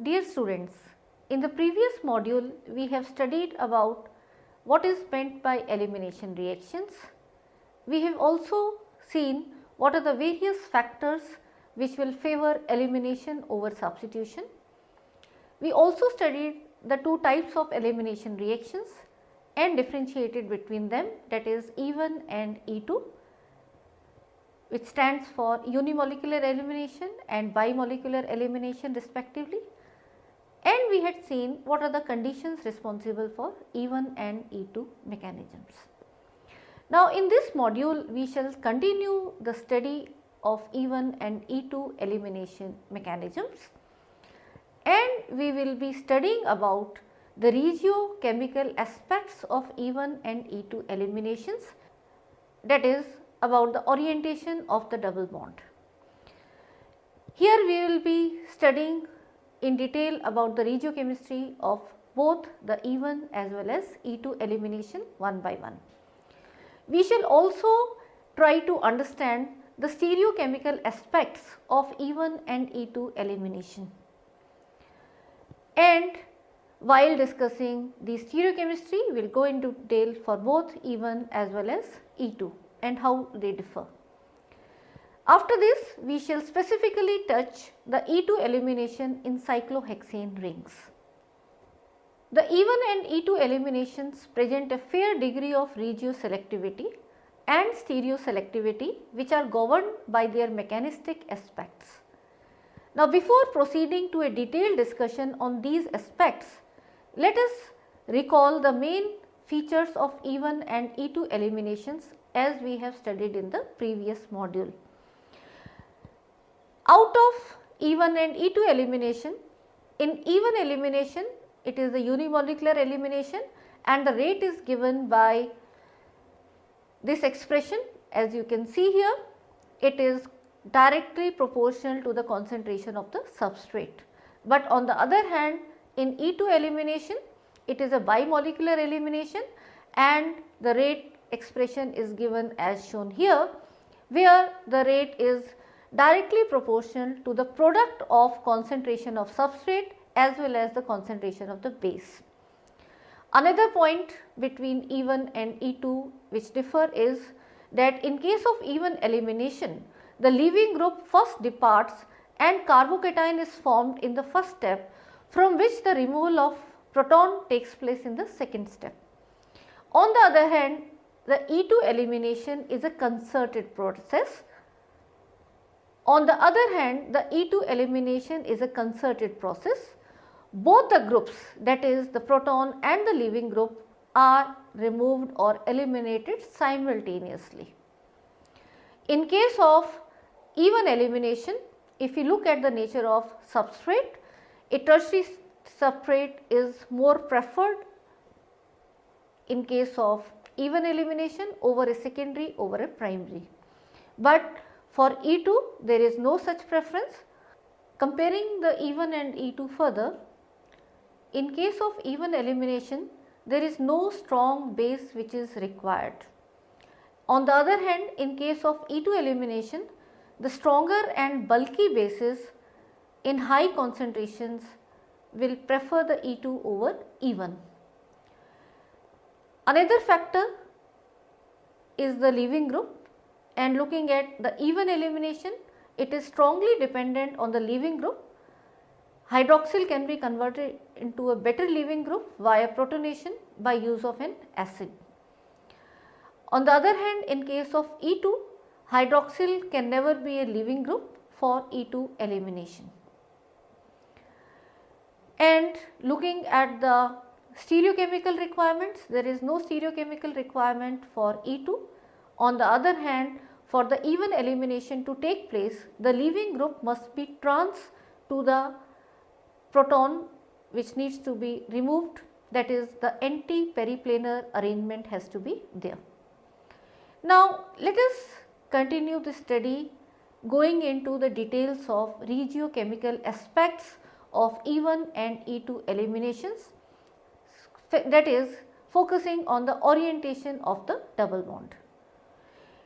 Dear students, in the previous module we have studied about what is meant by elimination reactions. We have also seen what are the various factors which will favor elimination over substitution. We also studied the two types of elimination reactions and differentiated between them, that is E1 and E2, which stands for unimolecular elimination and bimolecular elimination respectively. And we had seen what are the conditions responsible for E1 and E2 mechanisms. Now, in this module we shall continue the study of E1 and E2 elimination mechanisms, and we will be studying about the regiochemical aspects of E1 and E2 eliminations, that is about the orientation of the double bond. Here we will be studying in detail about the regiochemistry of both the E1 as well as E2 elimination one by one. We shall also try to understand the stereochemical aspects of E1 and E2 elimination. And while discussing the stereochemistry, we will go into detail for both E1 as well as E2 and how they differ. After this, we shall specifically touch the E2 elimination in cyclohexane rings. The E1 and E2 eliminations present a fair degree of regioselectivity and stereoselectivity, which are governed by their mechanistic aspects. Now, before proceeding to a detailed discussion on these aspects, let us recall the main features of E1 and E2 eliminations as we have studied in the previous module. Out of E1 and E2 elimination, in E1 elimination it is the unimolecular elimination and the rate is given by this expression. As you can see here, it is directly proportional to the concentration of the substrate. But on the other hand, in E2 elimination it is a bimolecular elimination and the rate expression is given as shown here, where the rate is directly proportional to the product of concentration of substrate as well as the concentration of the base. Another point between E1 and E2 which differ is that in case of E1 elimination, the leaving group first departs and carbocation is formed in the first step, from which the removal of proton takes place in the second step. On the other hand, the E2 elimination is a concerted process. On the other hand, the E2 elimination is a concerted process. Both the groups, that is the proton and the leaving group, are removed or eliminated simultaneously. In case of E1 elimination, if you look at the nature of substrate, a tertiary substrate is more preferred in case of E1 elimination over a secondary over a primary. But for E2 there is no such preference. Comparing the E1 and E2 further, in case of E1 elimination there is no strong base which is required. On the other hand, in case of E2 elimination, the stronger and bulky bases in high concentrations will prefer the E2 over E1. Another factor is the leaving group, and looking at the E1 elimination, it is strongly dependent on the leaving group. Hydroxyl can be converted into a better leaving group via protonation by use of an acid. On the other hand, in case of E2, hydroxyl can never be a leaving group for E2 elimination. And looking at the stereochemical requirements, there is no stereochemical requirement for E2. On the other hand, for the E1 elimination to take place, the leaving group must be trans to the proton which needs to be removed, that is the anti-periplanar arrangement has to be there. Now, let us continue the study going into the details of regiochemical aspects of E1 and E2 eliminations, that is focusing on the orientation of the double bond.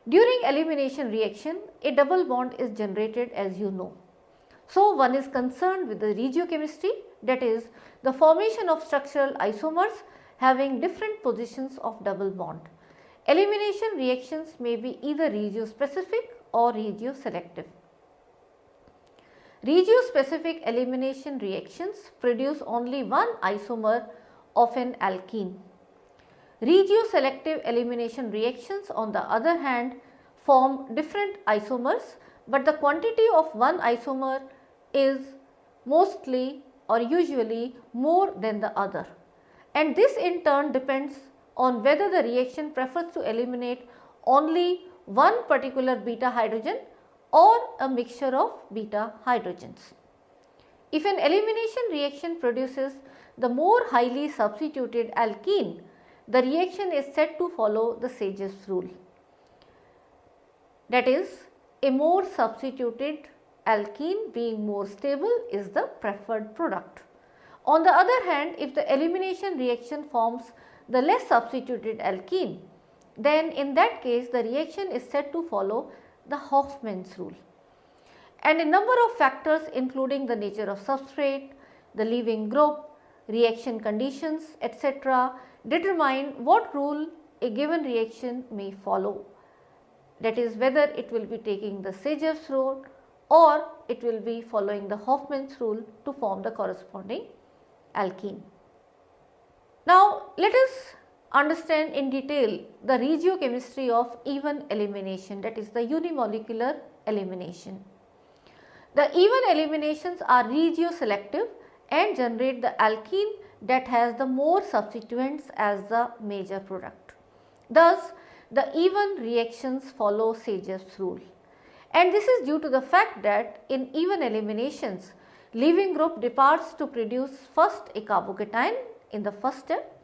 During elimination reaction, a double bond is generated, as you know. So, one is concerned with the regiochemistry, that is the formation of structural isomers having different positions of double bond. Elimination reactions may be either regiospecific or regioselective. Regiospecific elimination reactions produce only one isomer of an alkene. Regioselective elimination reactions, on the other hand, form different isomers, but the quantity of one isomer is mostly or usually more than the other, and this in turn depends on whether the reaction prefers to eliminate only one particular beta hydrogen or a mixture of beta hydrogens. If an elimination reaction produces the more highly substituted alkene, the reaction is said to follow the Sage's rule. That is, a more substituted alkene being more stable is the preferred product. On the other hand, if the elimination reaction forms the less substituted alkene, then in that case the reaction is said to follow the Hofmann's rule. And a number of factors, including the nature of substrate, the leaving group, reaction conditions, etc., determine what rule a given reaction may follow. That is, whether it will be taking the Sage's rule or it will be following the Hofmann's rule to form the corresponding alkene. Now, let us understand in detail the regiochemistry of even elimination, that is the unimolecular elimination. The even eliminations are regioselective and generate the alkene that has the more substituents as the major product. Thus, the even reactions follow Sage's rule, and this is due to the fact that in even eliminations, leaving group departs to produce first a carbocation in the first step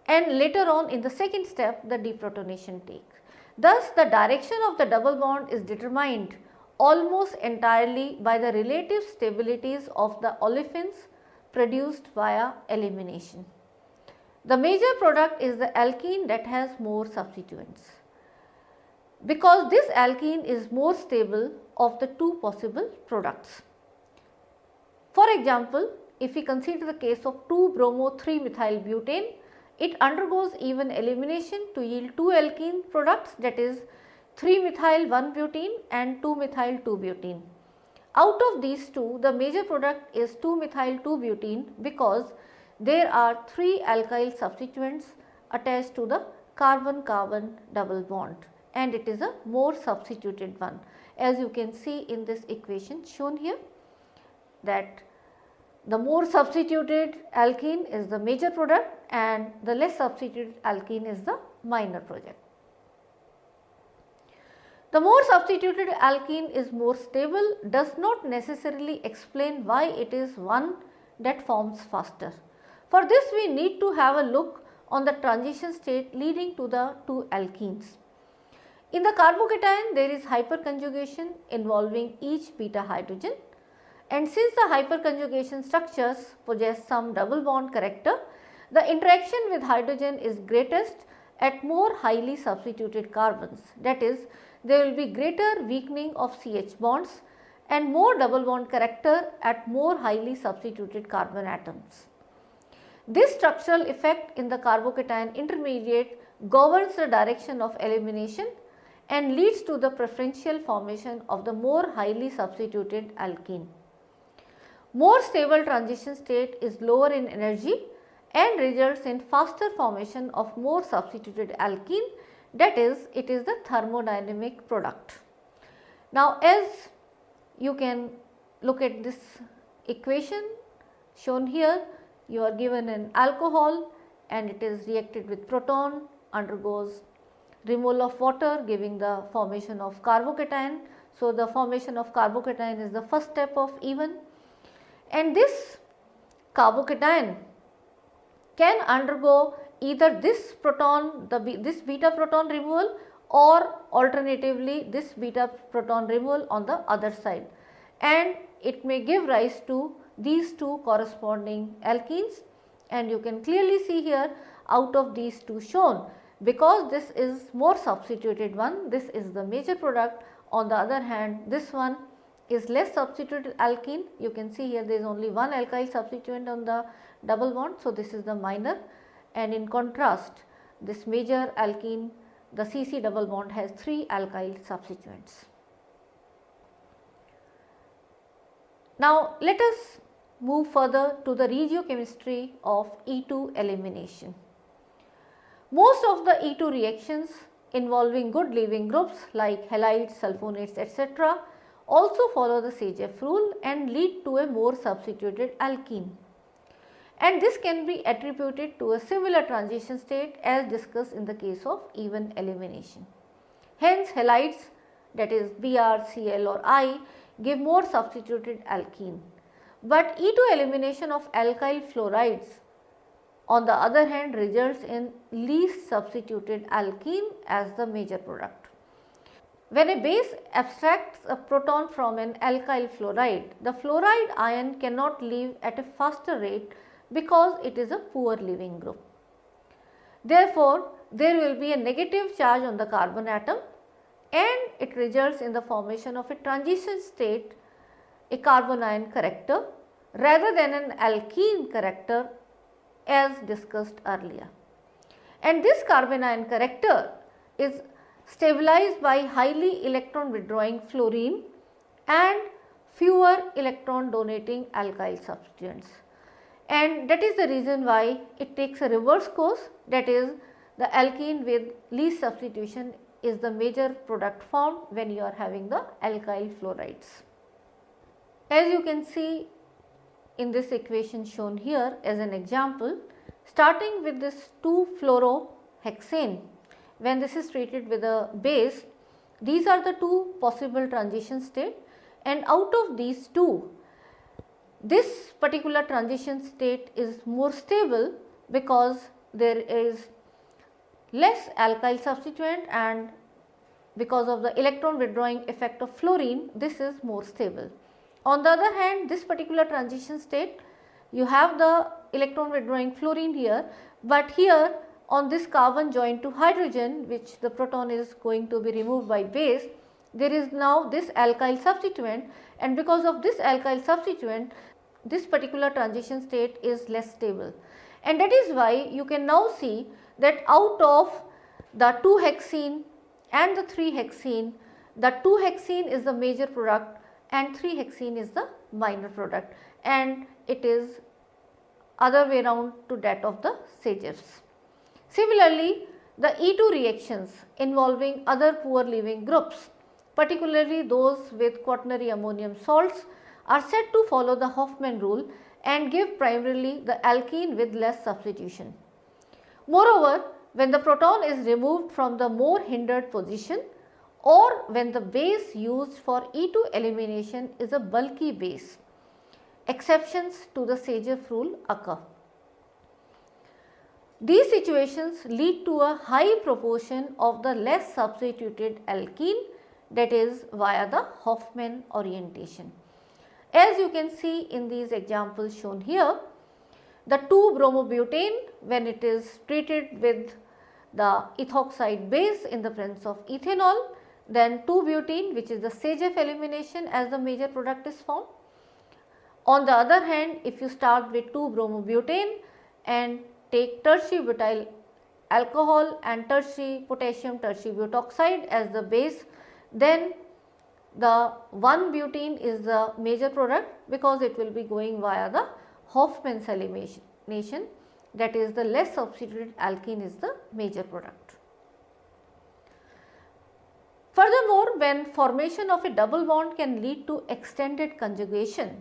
and later on in the second step the deprotonation takes. Thus, the direction of the double bond is determined almost entirely by the relative stabilities of the olefins produced via elimination. The major product is the alkene that has more substituents, because this alkene is more stable of the two possible products. For example, if we consider the case of 2-bromo-3-methyl-butane, it undergoes even elimination to yield two alkene products, that is 3-methyl-1-butene and 2-methyl-2-butene. Out of these two, the major product is 2-methyl-2-butene because there are three alkyl substituents attached to the carbon-carbon double bond, and it is a more substituted one, as you can see in this equation shown here, that the more substituted alkene is the major product and the less substituted alkene is the minor product. The more substituted alkene is more stable does not necessarily explain why it is one that forms faster. For this, we need to have a look on the transition state leading to the two alkenes. In the carbocation, there is hyperconjugation involving each beta hydrogen, and since the hyperconjugation structures possess some double bond character, the interaction with hydrogen is greatest at more highly substituted carbons. That is, there will be greater weakening of CH bonds and more double bond character at more highly substituted carbon atoms. This structural effect in the carbocation intermediate governs the direction of elimination and leads to the preferential formation of the more highly substituted alkene. More stable transition state is lower in energy and results in faster formation of more substituted alkene, that is, it is the thermodynamic product. Now, as you can look at this equation shown here, you are given an alcohol and it is reacted with proton, undergoes removal of water giving the formation of carbocation. So, the formation of carbocation is the first step of even, and this carbocation can undergo either this proton, this beta proton removal, or alternatively this beta proton removal on the other side, and it may give rise to these two corresponding alkenes, and you can clearly see here out of these two shown, because this is more substituted one, this is the major product. On the other hand, this one is less substituted alkene. You can see here there is only one alkyl substituent on the double bond. So, this is the minor, and in contrast this major alkene, the CC double bond, has 3 alkyl substituents. Now, let us move further to the regiochemistry of E2 elimination. Most of the E2 reactions involving good leaving groups like halides, sulfonates, etc. also follow the Sage-F rule and lead to a more substituted alkene. And this can be attributed to a similar transition state as discussed in the case of even elimination. Hence, halides, that is Br, Cl or I, give more substituted alkene. But E2 elimination of alkyl fluorides on the other hand results in least substituted alkene as the major product. When a base abstracts a proton from an alkyl fluoride, the fluoride ion cannot leave at a faster rate because it is a poor leaving group. Therefore, there will be a negative charge on the carbon atom and it results in the formation of a transition state, a carbon ion character rather than an alkene character as discussed earlier. And this carbon ion character is stabilized by highly electron withdrawing fluorine and fewer electron donating alkyl substituents. And that is the reason why it takes a reverse course, that is the alkene with least substitution is the major product formed when you are having the alkyl fluorides. As you can see in this equation shown here as an example, starting with this 2-fluorohexane, when this is treated with a base, these are the two possible transition state, and out of these two, this particular transition state is more stable because there is less alkyl substituent, and because of the electron withdrawing effect of fluorine, this is more stable. On the other hand, this particular transition state, you have the electron withdrawing fluorine here, but here on this carbon joined to hydrogen, which the proton is going to be removed by base, there is now this alkyl substituent, and because of this alkyl substituent, this particular transition state is less stable. And that is why you can now see that out of the 2-hexene and the 3-hexene, the 2-hexene is the major product and 3-hexene is the minor product, and it is other way around to that of the Sage-Fs. Similarly, the E2 reactions involving other poor leaving groups, particularly those with quaternary ammonium salts, are said to follow the Hofmann rule and give primarily the alkene with less substitution. Moreover, when the proton is removed from the more hindered position, or when the base used for E2 elimination is a bulky base, exceptions to the Sage-F rule occur. These situations lead to a high proportion of the less substituted alkene, that is via the Hofmann orientation. As you can see in these examples shown here, the 2-bromobutane, when it is treated with the ethoxide base in the presence of ethanol, then 2-butene, which is the Sage-F elimination, as the major product is formed. On the other hand, if you start with 2-bromobutane and take tertiary butyl alcohol and tertiary potassium tertiary butoxide as the base, then the 1-butene is the major product because it will be going via the Hofmann's elimination, that is the less substituted alkene is the major product. Furthermore, when formation of a double bond can lead to extended conjugation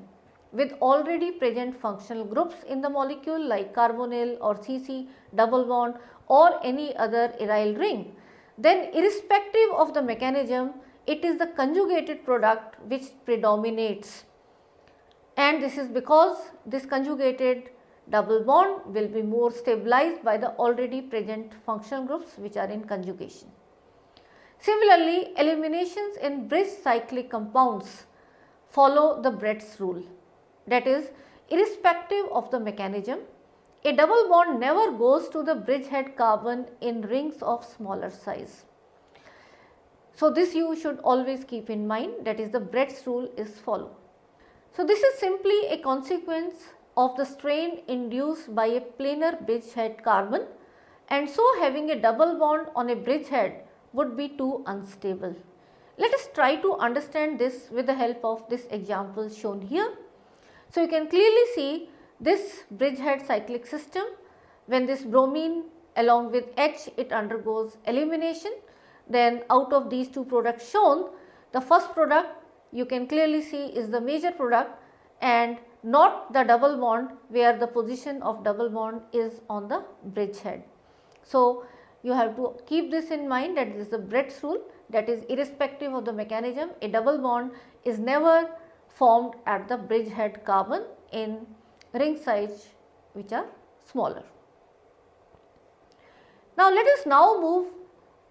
with already present functional groups in the molecule like carbonyl or CC double bond or any other aryl ring, then irrespective of the mechanism, it is the conjugated product which predominates, and this is because this conjugated double bond will be more stabilized by the already present functional groups which are in conjugation. Similarly, eliminations in bridge cyclic compounds follow the Brett's rule, that is, irrespective of the mechanism, a double bond never goes to the bridgehead carbon in rings of smaller size. So, this you should always keep in mind, that is the Brett's rule is followed. So, this is simply a consequence of the strain induced by a planar bridgehead carbon, and so having a double bond on a bridgehead would be too unstable. Let us try to understand this with the help of this example shown here. So, you can clearly see this bridgehead cyclic system. When this bromine along with H, it undergoes elimination, then out of these two products shown, the first product you can clearly see is the major product and not the double bond, where the position of double bond is on the bridgehead. So, you have to keep this in mind, that this is the Brett's rule, that is irrespective of the mechanism, a double bond is never formed at the bridgehead carbon in ring size which are smaller. Now, let us now move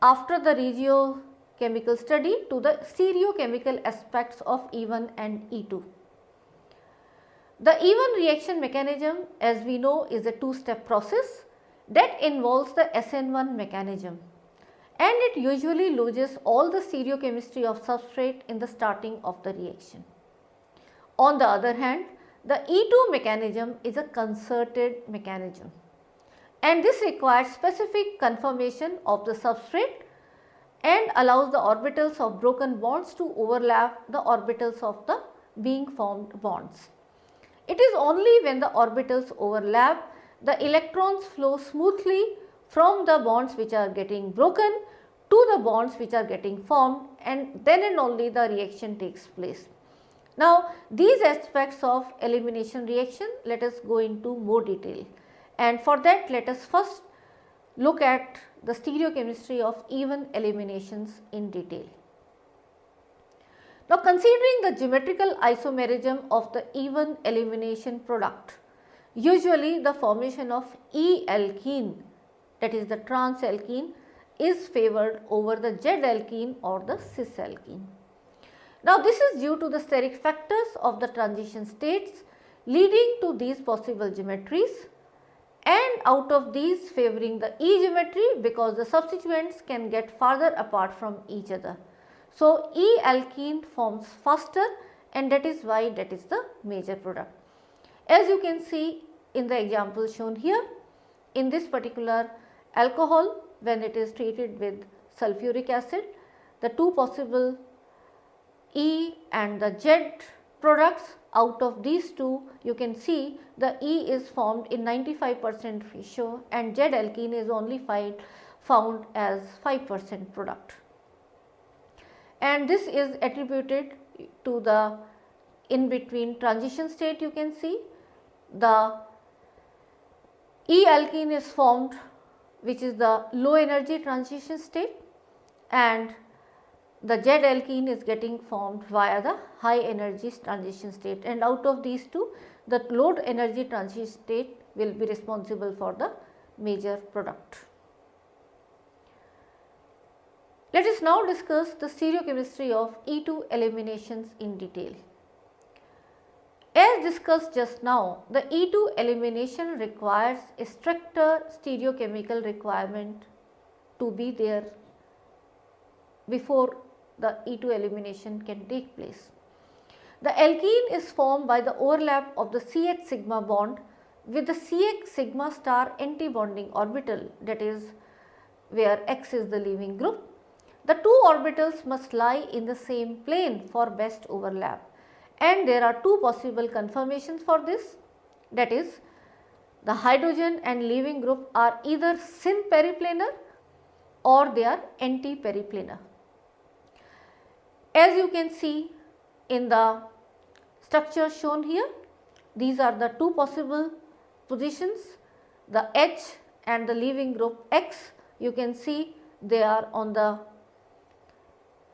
after the regiochemical study to the stereochemical aspects of E1 and E2. The E1 reaction mechanism, as we know, is a two-step process that involves the SN1 mechanism, and it usually loses all the stereochemistry of substrate in the starting of the reaction. On the other hand, the E2 mechanism is a concerted mechanism, and this requires specific conformation of the substrate and allows the orbitals of broken bonds to overlap the orbitals of the being formed bonds. It is only when the orbitals overlap, the electrons flow smoothly from the bonds which are getting broken to the bonds which are getting formed, and then and only the reaction takes place. Now, these aspects of elimination reaction, let us go into more detail, and for that let us first look at the stereochemistry of E1 eliminations in detail. Now, considering the geometrical isomerism of the E1 elimination product, usually the formation of E alkene, that is the trans alkene, is favored over the Z alkene or the cis alkene. Now, this is due to the steric factors of the transition states leading to these possible geometries, and out of these favoring the E geometry, because the substituents can get farther apart from each other. So, E alkene forms faster, and that is why that is the major product. As you can see in the example shown here, in this particular alcohol, when it is treated with sulfuric acid, the two possible E and the Z products, out of these two you can see the E is formed in 95% ratio and Z alkene is only found as 5% product, and this is attributed to the in between transition state. You can see the E alkene is formed, which is the low energy transition state, and the Z alkene is getting formed via the high energy transition state, and out of these two the low energy transition state will be responsible for the major product. Let us now discuss the stereochemistry of E2 eliminations in detail. As discussed just now, the E2 elimination requires a stricter stereochemical requirement to be there before the E2 elimination can take place. The alkene is formed by the overlap of the CH sigma bond with the CH sigma star anti-bonding orbital, that is where X is the leaving group. The two orbitals must lie in the same plane for best overlap, and there are two possible conformations for this, that is the hydrogen and leaving group are either syn periplanar or they are anti-periplanar. As you can see in the structure shown here, these are the two possible positions, the H and the leaving group X. You can see they are on the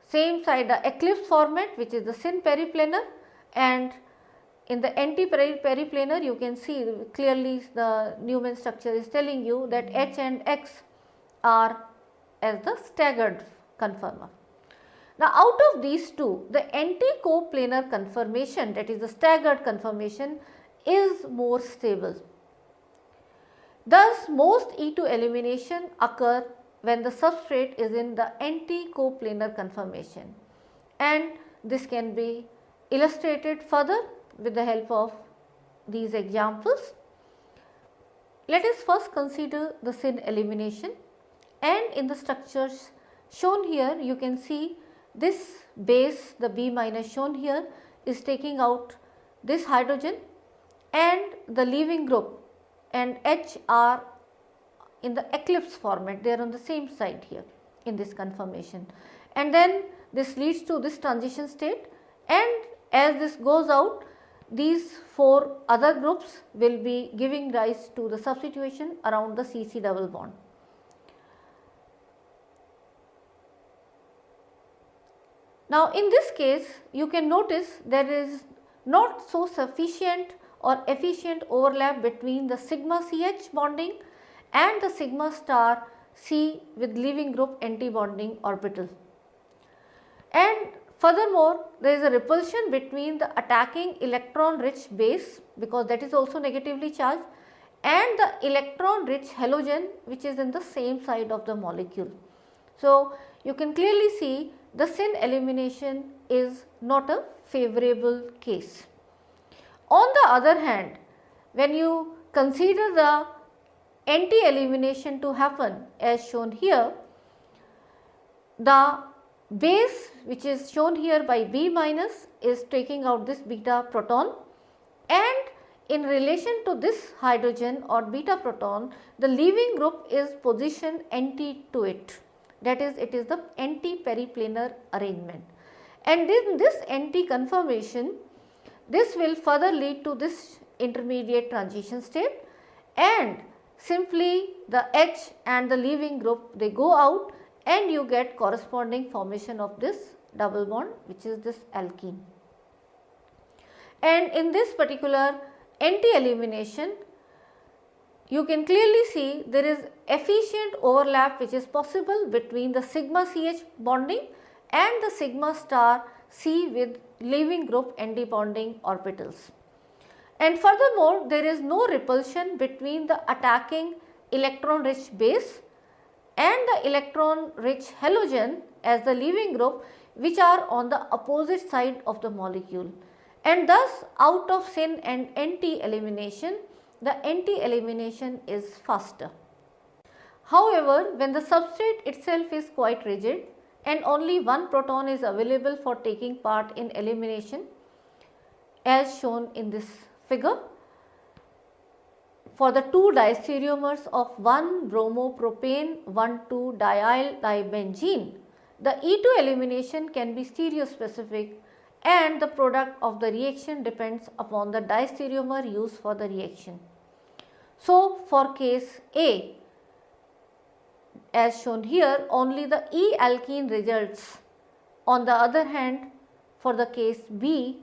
same side, the eclipse format, which is the syn periplanar, and in the anti-periplanar you can see clearly the Newman structure is telling you that H and X are as the staggered conformer. Now, out of these two, the anti-coplanar conformation, that is the staggered conformation, is more stable. Thus, most E2 elimination occur when the substrate is in the anti-coplanar conformation, and this can be illustrated further with the help of these examples. Let us first consider the Syn elimination, and in the structures shown here you can see this base, the B minus shown here, is taking out this hydrogen and the leaving group and H are in the eclipse format, they are on the same side here in this conformation, and then this leads to this transition state, and as this goes out, these 4 other groups will be giving rise to the substitution around the CC double bond. Now in this case you can notice there is not so sufficient or efficient overlap between the sigma CH bonding and the sigma star C with leaving group anti-bonding orbital. And furthermore, there is a repulsion between the attacking electron rich base, because that is also negatively charged, and the electron rich halogen which is in the same side of the molecule. So you can clearly see the Syn elimination is not a favorable case. On the other hand, when you consider the anti-elimination to happen as shown here, the base which is shown here by B minus is taking out this beta proton, and in relation to this hydrogen or beta proton, the leaving group is positioned anti to it, that is, it is the anti-periplanar arrangement, and in this anti-conformation, this will further lead to this intermediate transition state, and simply the H and the leaving group, they go out and you get corresponding formation of this double bond, which is this alkene. And in this particular anti-elimination, you can clearly see there is efficient overlap which is possible between the sigma CH bonding and the sigma star C with leaving group anti-bonding orbitals. And furthermore, there is no repulsion between the attacking electron rich base and the electron rich halogen as the leaving group, which are on the opposite side of the molecule, and thus out of Syn and anti-elimination, the anti-elimination is faster. However, when the substrate itself is quite rigid and only one proton is available for taking part in elimination as shown in this figure, for the 2 diastereomers of 1-bromopropane 1,2-diol dibenzene, the E2 elimination can be stereospecific, and the product of the reaction depends upon the diastereomer used for the reaction. So, for case A, as shown here, only the E alkene results. On the other hand, for the case B,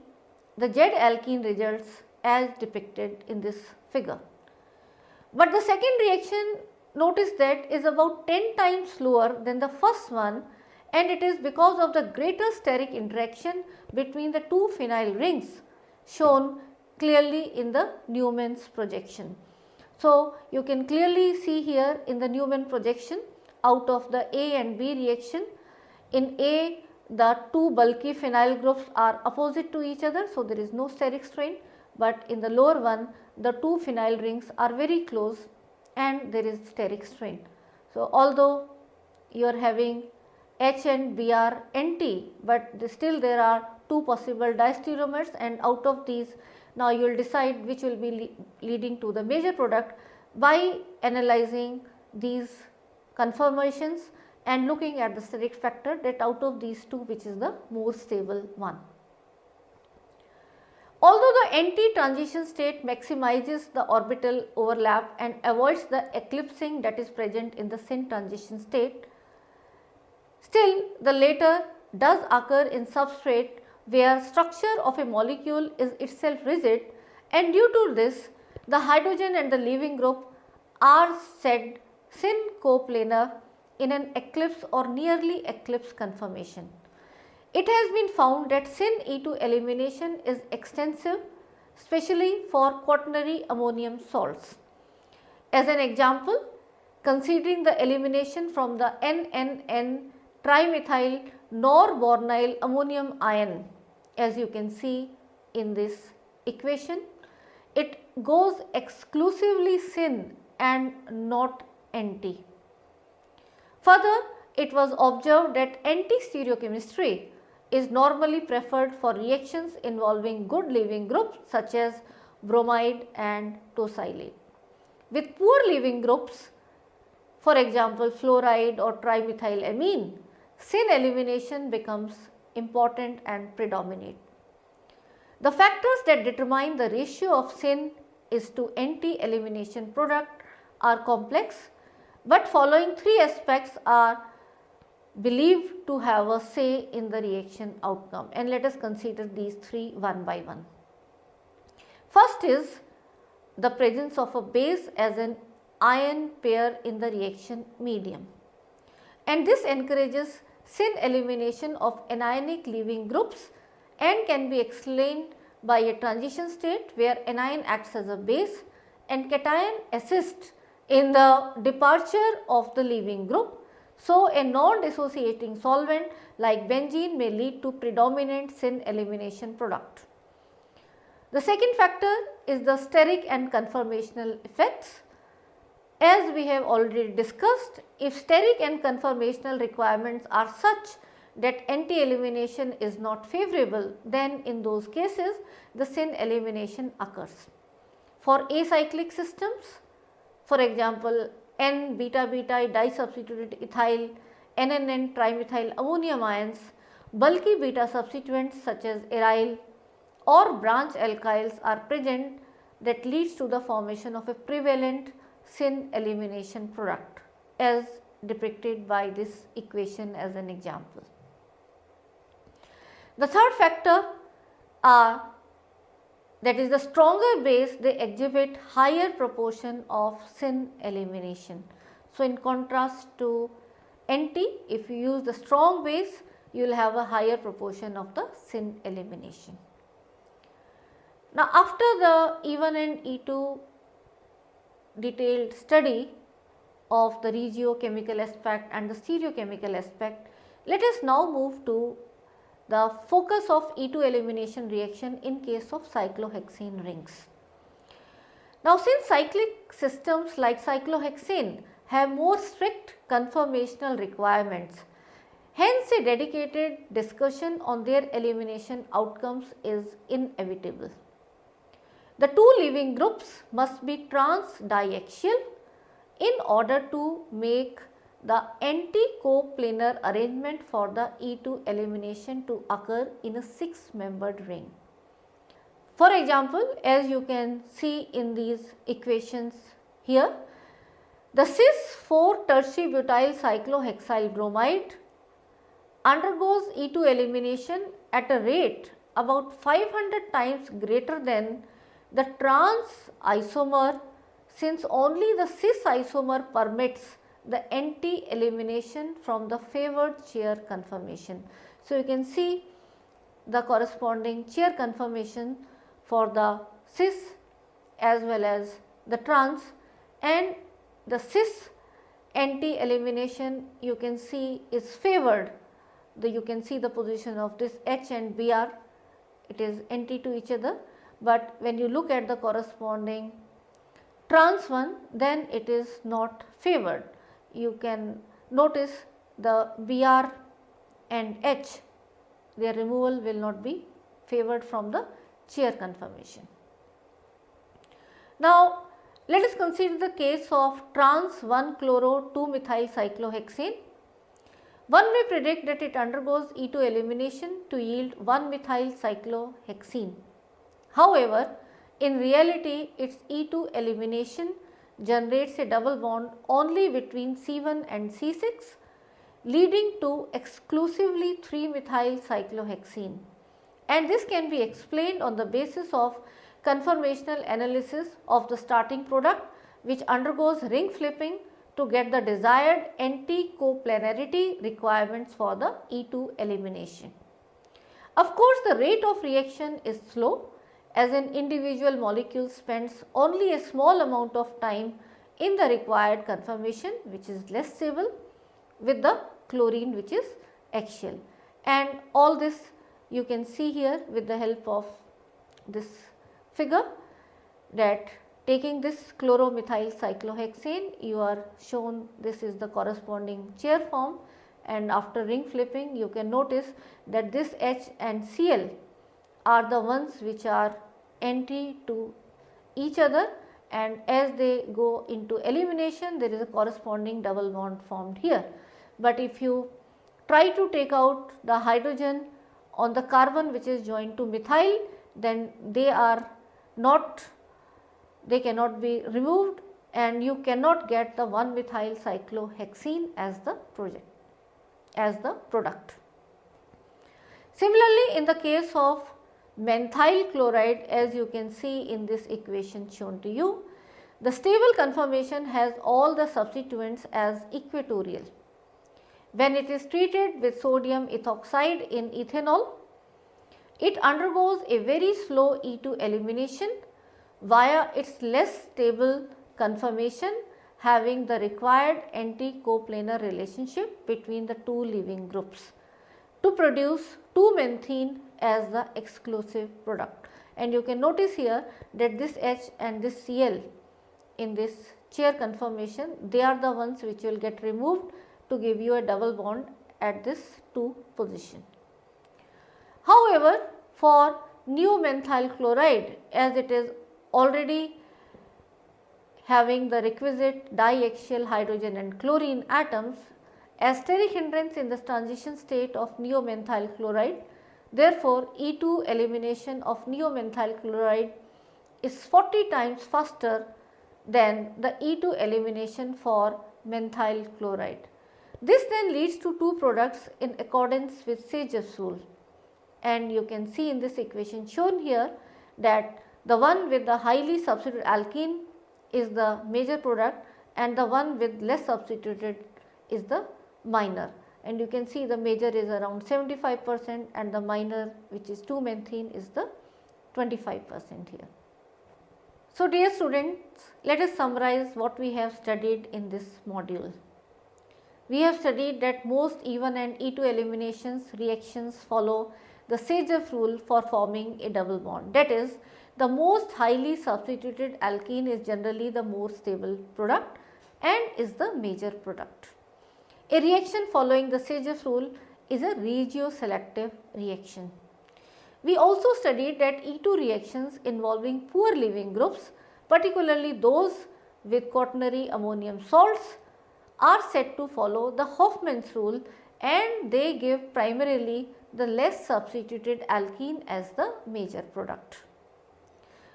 the Z alkene results as depicted in this figure. But the second reaction, notice that, is about 10 times slower than the first one, and it is because of the greater steric interaction between the 2 phenyl rings shown clearly in the Newman's projection. So, you can clearly see here in the Newman projection, out of the A and B reaction, in A the 2 bulky phenyl groups are opposite to each other, so there is no steric strain, but in the lower one the 2 phenyl rings are very close and there is steric strain. So, although you are having H and Br anti, but still there are 2 possible diastereomers, and out of these now you will decide which will be leading to the major product by analyzing these conformations and looking at the steric factor, that out of these 2 which is the more stable one. Although the anti-transition state maximizes the orbital overlap and avoids the eclipsing that is present in the Syn transition state, still the latter does occur in substrate where structure of a molecule is itself rigid, and due to this the hydrogen and the leaving group are said Syn coplanar in an eclipse or nearly eclipse conformation. It has been found that Syn E2 elimination is extensive, especially for quaternary ammonium salts. As an example, considering the elimination from the NNN trimethyl norbornyl ammonium ion, as you can see in this equation. It goes exclusively syn and not anti. Further, it was observed that anti-stereochemistry is normally preferred for reactions involving good leaving groups such as bromide and tosylate. With poor leaving groups, for example fluoride or trimethylamine, syn elimination becomes important and predominate. The factors that determine the ratio of syn is to anti-elimination product are complex, but following three aspects are believed to have a say in the reaction outcome, and let us consider these three one by one. First is the presence of a base as an ion pair in the reaction medium, and this encourages syn elimination of anionic leaving groups and can be explained by a transition state where anion acts as a base and cation assists in the departure of the leaving group. So, a non-dissociating solvent like benzene may lead to predominant syn elimination product. The second factor is the steric and conformational effects. As we have already discussed, if steric and conformational requirements are such that anti-elimination is not favorable, then in those cases the syn elimination occurs. For acyclic systems, for example N-beta-beta disubstituted ethyl, NNN trimethyl ammonium ions, bulky beta substituents such as aryl or branch alkyls are present that leads to the formation of a prevalent syn elimination product, as depicted by this equation as an example. The third factor are, that is the stronger base, they exhibit higher proportion of syn elimination. So, in contrast to anti, if you use the strong base, you will have a higher proportion of the syn elimination. Now, after the E1 and E2 detailed study of the regiochemical aspect and the stereochemical aspect, let us now move to the focus of E2 elimination reaction in case of cyclohexane rings. Now, since cyclic systems like cyclohexane have more strict conformational requirements, hence a dedicated discussion on their elimination outcomes is inevitable. The two leaving groups must be trans-diaxial in order to make the anti-coplanar arrangement for the E2 elimination to occur in a 6-membered ring. For example, as you can see in these equations here, the cis-4 tertiary butyl cyclohexyl bromide undergoes E2 elimination at a rate about 500 times greater than the trans isomer, since only the cis isomer permits the anti-elimination from the favored chair conformation. So, you can see the corresponding chair conformation for the cis as well as the trans, and the cis anti-elimination you can see is favored. You can see the position of this H and Br, it is anti to each other, but when you look at the corresponding trans one, then it is not favored. You can notice the Br and H, their removal will not be favored from the chair conformation. Now, let us consider the case of trans 1-chloro-2-methyl cyclohexane. One may predict that it undergoes E2 elimination to yield 1-methyl cyclohexene. However, in reality its E2 elimination generates a double bond only between C1 and C6, leading to exclusively 3-methyl cyclohexene, and this can be explained on the basis of conformational analysis of the starting product, which undergoes ring flipping to get the desired anti-coplanarity requirements for the E2 elimination. Of course, the rate of reaction is slow, as an individual molecule spends only a small amount of time in the required conformation, which is less stable, with the chlorine which is axial. And all this you can see here with the help of this figure, that taking this chloromethyl cyclohexane, you are shown this is the corresponding chair form, and after ring flipping you can notice that this H and Cl are the ones which are anti to each other, and as they go into elimination there is a corresponding double bond formed here. But if you try to take out the hydrogen on the carbon which is joined to methyl, then they cannot be removed, and you cannot get the 1-methyl cyclohexene as the product. Similarly, in the case of methyl chloride, as you can see in this equation shown to you, the stable conformation has all the substituents as equatorial. When it is treated with sodium ethoxide in ethanol, it undergoes a very slow E2 elimination via its less stable conformation, having the required anti-coplanar relationship between the two leaving groups to produce 2-menthene as the exclusive product. And you can notice here that this H and this Cl in this chair conformation, they are the ones which will get removed to give you a double bond at this 2 position. However, for neomethyl chloride, as it is already having the requisite diaxial hydrogen and chlorine atoms, as steric hindrance in the transition state of neomethyl chloride, therefore E2 elimination of neomethyl chloride is 40 times faster than the E2 elimination for methyl chloride. This then leads to 2 products in accordance with Sage's rule, and you can see in this equation shown here that the one with the highly substituted alkene is the major product and the one with less substituted is the minor, and you can see the major is around 75% and the minor, which is 2-menthene, is the 25% here. So dear students, let us summarize what we have studied in this module. We have studied that most E1 and E2 eliminations reactions follow the Sage's rule for forming a double bond. That is, the most highly substituted alkene is generally the more stable product and is the major product. A reaction following the Sage's rule is a regioselective reaction. We also studied that E2 reactions involving poor leaving groups, particularly those with quaternary ammonium salts, are said to follow the Hofmann's rule, and they give primarily the less substituted alkene as the major product.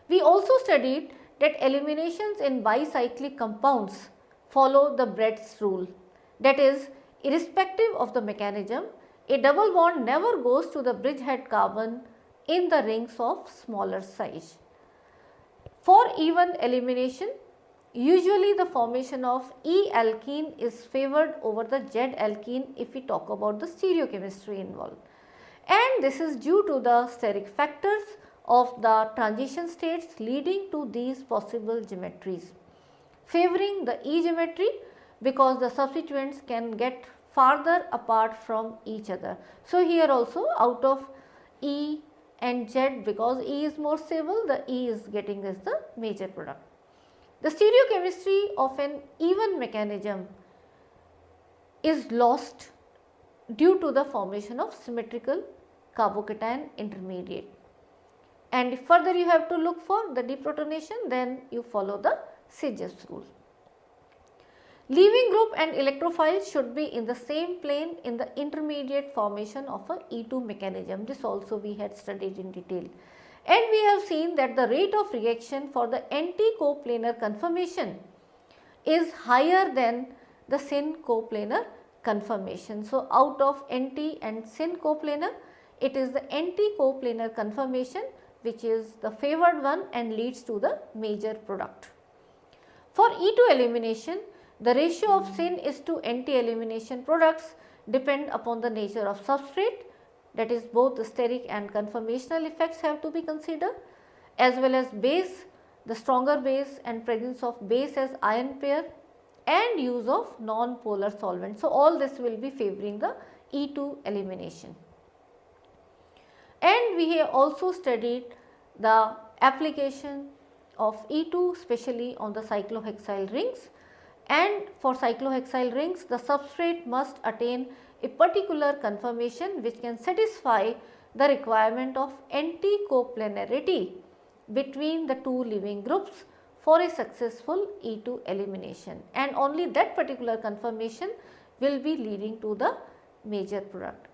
We also studied that eliminations in bicyclic compounds follow the Brett's rule. That is, irrespective of the mechanism, a double bond never goes to the bridgehead carbon in the rings of smaller size. For E1 elimination, usually the formation of E alkene is favored over the Z alkene if we talk about the stereochemistry involved, and this is due to the steric factors of the transition states leading to these possible geometries, favoring the E geometry because the substituents can get farther apart from each other. So here also out of E and Z, because E is more stable, the E is getting as the major product. The stereochemistry of an even mechanism is lost due to the formation of symmetrical carbocation intermediate, and if further you have to look for the deprotonation, then you follow the Sage's rule. Leaving group and electrophiles should be in the same plane in the intermediate formation of a E2 mechanism. This also we had studied in detail, and we have seen that the rate of reaction for the anti-coplanar conformation is higher than the Syn coplanar conformation. So out of anti and Syn coplanar, it is the anti-coplanar conformation which is the favored one and leads to the major product. For E2 elimination, the ratio of Syn is to anti-elimination products depend upon the nature of substrate, that is both the steric and conformational effects have to be considered, as well as base the stronger base and presence of base as ion pair, and use of non-polar solvent. So, all this will be favoring the E2 elimination. And we have also studied the application of E2 especially on the cyclohexyl rings, and for cyclohexyl rings the substrate must attain a particular conformation which can satisfy the requirement of anti-coplanarity between the two leaving groups for a successful E2 elimination, and only that particular conformation will be leading to the major product.